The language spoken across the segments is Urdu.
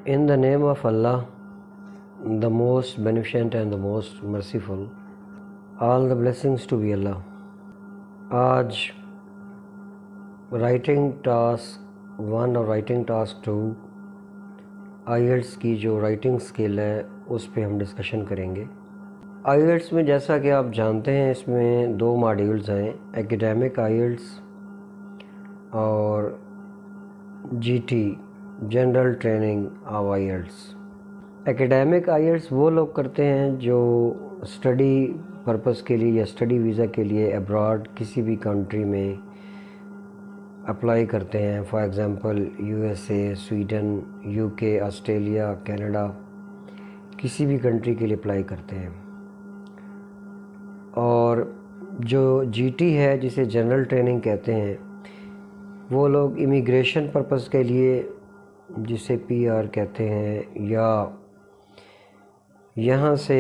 In the name of Allah, the most beneficent and the most merciful, all the blessings to be Allah. آج رائٹنگ ٹاسک 1 اور رائٹنگ ٹاسک 2 آئیلٹس کی جو رائٹنگ اسکل ہے اس پہ ہم ڈسکشن کریں گے۔ آئیلٹس میں جیسا کہ آپ جانتے ہیں اس میں 2 ماڈیولز ہیں، ایکیڈیمک آئیلٹس اور G T general training of IELTS. Academic IELTS وہ لوگ کرتے ہیں جو اسٹڈی پرپس کے لیے یا اسٹڈی ویزا کے لیے ابراڈ کسی بھی کنٹری میں اپلائی کرتے ہیں، for example U S A, Sweden, you کے، آسٹریلیا، کینیڈا، کسی بھی کنٹری کے لیے اپلائی کرتے ہیں۔ اور جو جی ٹی ہے جسے جنرل ٹریننگ کہتے ہیں، وہ لوگ امیگریشن پرپس کے لیے جسے پی آر کہتے ہیں یا یہاں سے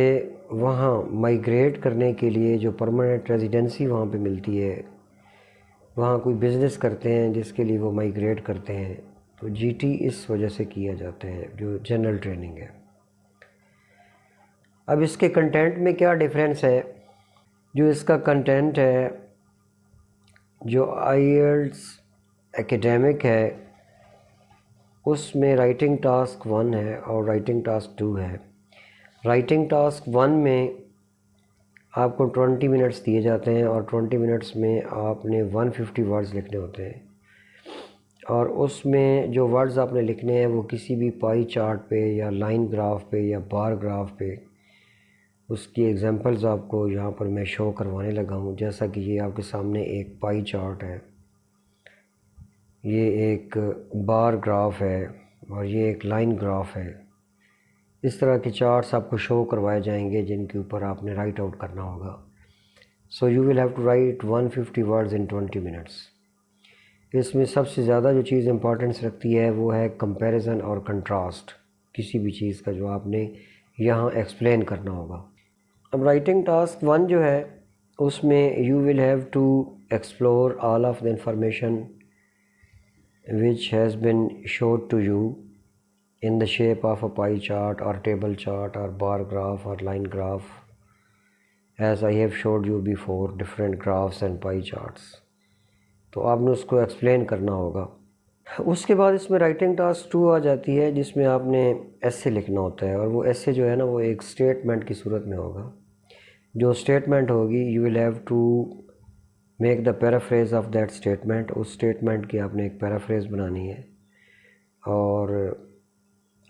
وہاں مائیگریٹ کرنے کے لیے جو پرماننٹ ریزیڈنسی وہاں پہ ملتی ہے، وہاں کوئی بزنس کرتے ہیں جس کے لیے وہ مائیگریٹ کرتے ہیں، تو جی ٹی اس وجہ سے کیا جاتا ہے جو جنرل ٹریننگ ہے۔ اب اس کے کنٹینٹ میں کیا ڈیفرنس ہے؟ جو اس کا کنٹینٹ ہے، جو آئیلٹس ایکیڈیمک ہے اس میں رائٹنگ ٹاسک 1 ہے اور رائٹنگ ٹاسک 2 ہے۔ رائٹنگ ٹاسک 1 میں آپ کو 20 منٹس دیے جاتے ہیں اور 20 منٹس میں آپ نے 150 ورڈز لکھنے ہوتے ہیں، اور اس میں جو ورڈز آپ نے لکھنے ہیں وہ کسی بھی پائی چارٹ پہ یا لائن گراف پہ یا بار گراف پہ، اس کی ایگزامپلز آپ کو یہاں پر میں شو کروانے لگا ہوں۔ جیسا کہ یہ آپ کے سامنے ایک پائی چارٹ ہے، یہ ایک بار گراف ہے اور یہ ایک لائن گراف ہے۔ اس طرح کے چارٹس آپ کو شو کروائے جائیں گے جن کے اوپر آپ نے رائٹ آؤٹ کرنا ہوگا۔ So you will have to write 150 words in 20 minutes. اس میں سب سے زیادہ جو چیز امپورٹنس رکھتی ہے وہ ہے کمپیریزن اور کنٹراسٹ، کسی بھی چیز کا جو آپ نے یہاں ایکسپلین کرنا ہوگا۔ اب رائٹنگ ٹاسک 1 جو ہے اس میں you will have to explore all of the information which has been showed to you in the shape of a pie chart or table chart or bar graph or line graph, as I have showed you before different graphs and pie charts۔ تو آپ نے اس کو ایکسپلین کرنا ہوگا۔ اس کے بعد اس میں رائٹنگ ٹاسک 2 آ جاتی ہے جس میں آپ نے ایسے لکھنا ہوتا ہے، اور وہ ایسے جو ہے نا وہ ایک اسٹیٹمنٹ کی صورت میں ہوگا۔ جو اسٹیٹمنٹ ہوگی you will have to make the paraphrase of that statement, اس اسٹیٹمنٹ کی آپ نے ایک پیرافریز بنانی ہے، اور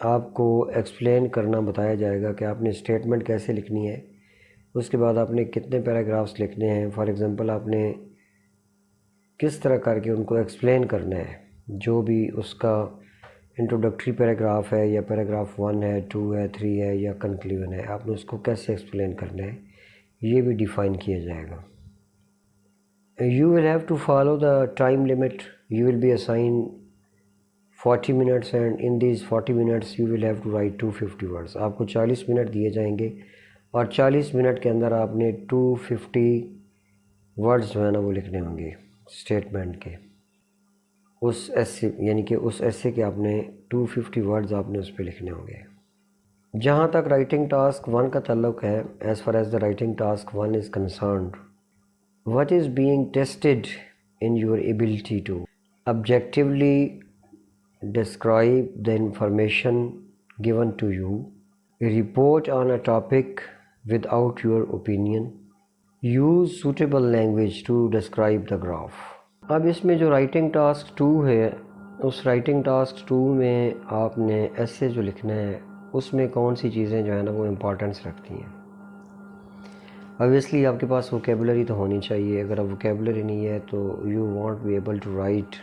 آپ کو ایکسپلین کرنا بتایا جائے گا کہ آپ نے اسٹیٹمنٹ کیسے لکھنی ہے۔ اس کے بعد آپ نے کتنے پیراگرافس لکھنے ہیں، فار ایگزامپل آپ نے کس طرح کر کے ان کو ایکسپلین کرنا ہے، جو بھی اس کا انٹروڈکٹری پیراگراف ہے یا پیراگراف 1 ہے، 2 ہے، 3 ہے یا کنکلیوژن ہے، آپ نے اس کو کیسے ایکسپلین کرنا ہے یہ بھی ڈیفائن کیا جائے گا۔ You will have to follow the time limit. You will be assigned 40 minutes and in these 40 minutes you will have to write 250 words۔ آپ کو 40 منٹ دیے جائیں گے اور 40 منٹ کے اندر آپ نے 250 ورڈز جو ہے نا وہ لکھنے ہوں گے اسٹیٹمنٹ کے، اس ایسے یعنی کہ اس ایسے کے آپ نے 250 ورڈز آپ نے اس پہ لکھنے ہوں گے۔ جہاں تک رائٹنگ ٹاسک 1 کا تعلق ہے، as far as the writing task 1 is concerned, what is being tested in your ability to objectively describe the information given to you, report on a topic without your opinion, use suitable language to describe the graph۔ اب اس میں جو رائٹنگ ٹاسک 2 ہے، اس رائٹنگ ٹاسک 2 میں آپ نے ایسے جو لکھنا ہے اس میں کون سی چیزیں جو ہے نا وہ امپورٹنس رکھتی ہیں۔ اوبویسلی آپ کے پاس ووکیبلری تو ہونی چاہیے، اگر اب ووکیبلری نہیں ہے تو you want be able to write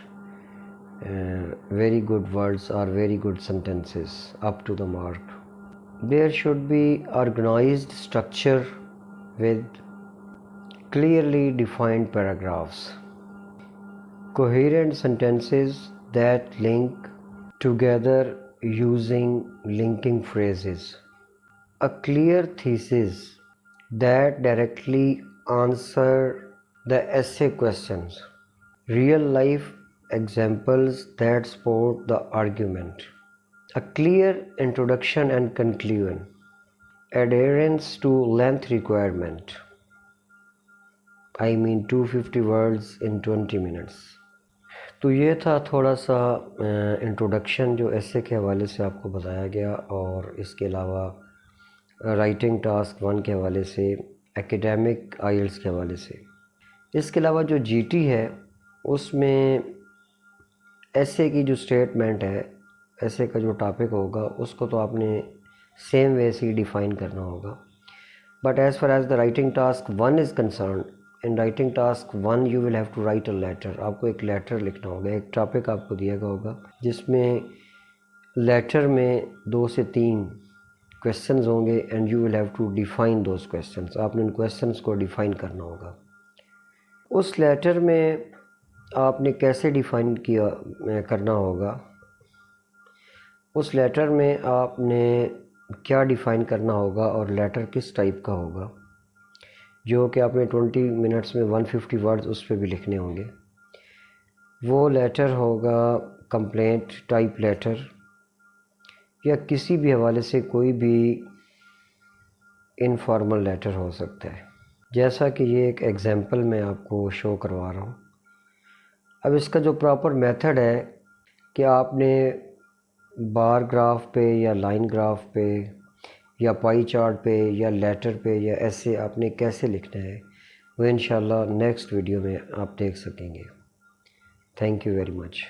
very good words اور very good sentences up to the mark. There should be organised structure with clearly defined paragraphs, coherent sentences that link together using linking phrases, a clear thesis that directly answer the essay questions, real life examples that support the argument۔ A clear introduction and conclusion. Adherence to length requirement. I mean 250 words in 20 minutes. تو یہ تھا تھوڑا سا انٹروڈکشن جو ایسے کے حوالے سے آپ کو بتایا گیا، اور اس کے علاوہ رائٹنگ ٹاسک 1 کے حوالے سے، ایکیڈیمک آئلٹس کے حوالے سے۔ اس کے علاوہ جو جی ٹی ہے اس میں ایسے کی جو اسٹیٹمنٹ ہے، ایسے کا جو ٹاپک ہوگا اس کو تو آپ نے سیم وے سے ڈیفائن کرنا ہوگا، but as far as the writing task 1 is concerned, in writing task 1 you will have to write a letter. آپ کو ایک لیٹر لکھنا ہوگا، ایک ٹاپک آپ کو دیا گیا ہوگا جس میں لیٹر میں 2 سے 3 کویسچنز ہوں گے، and you will have to define those questions. آپ نے ان کویسچنز کو ڈیفائن کرنا ہوگا۔ اس لیٹر میں آپ نے کیسے ڈیفائن کرنا ہوگا، اس لیٹر میں آپ نے کیا ڈیفائن کرنا ہوگا، اور لیٹر کس ٹائپ کا ہوگا، جو کہ آپ نے 20 منٹس میں 150 ورڈز اس پہ بھی لکھنے ہوں گے۔ وہ لیٹر ہوگا کمپلینٹ ٹائپ لیٹر، یا کسی بھی حوالے سے کوئی بھی انفارمل لیٹر ہو سکتا ہے، جیسا کہ یہ ایک ایگزامپل میں آپ کو شو کروا رہا ہوں۔ اب اس کا جو پراپر میتھڈ ہے کہ آپ نے بار گراف پہ یا لائن گراف پہ یا پائی چارٹ پہ یا لیٹر پہ یا ایسے آپ نے کیسے لکھنا ہے، وہ انشاءاللہ نیکسٹ ویڈیو میں آپ دیکھ سکیں گے۔ Thank you very much.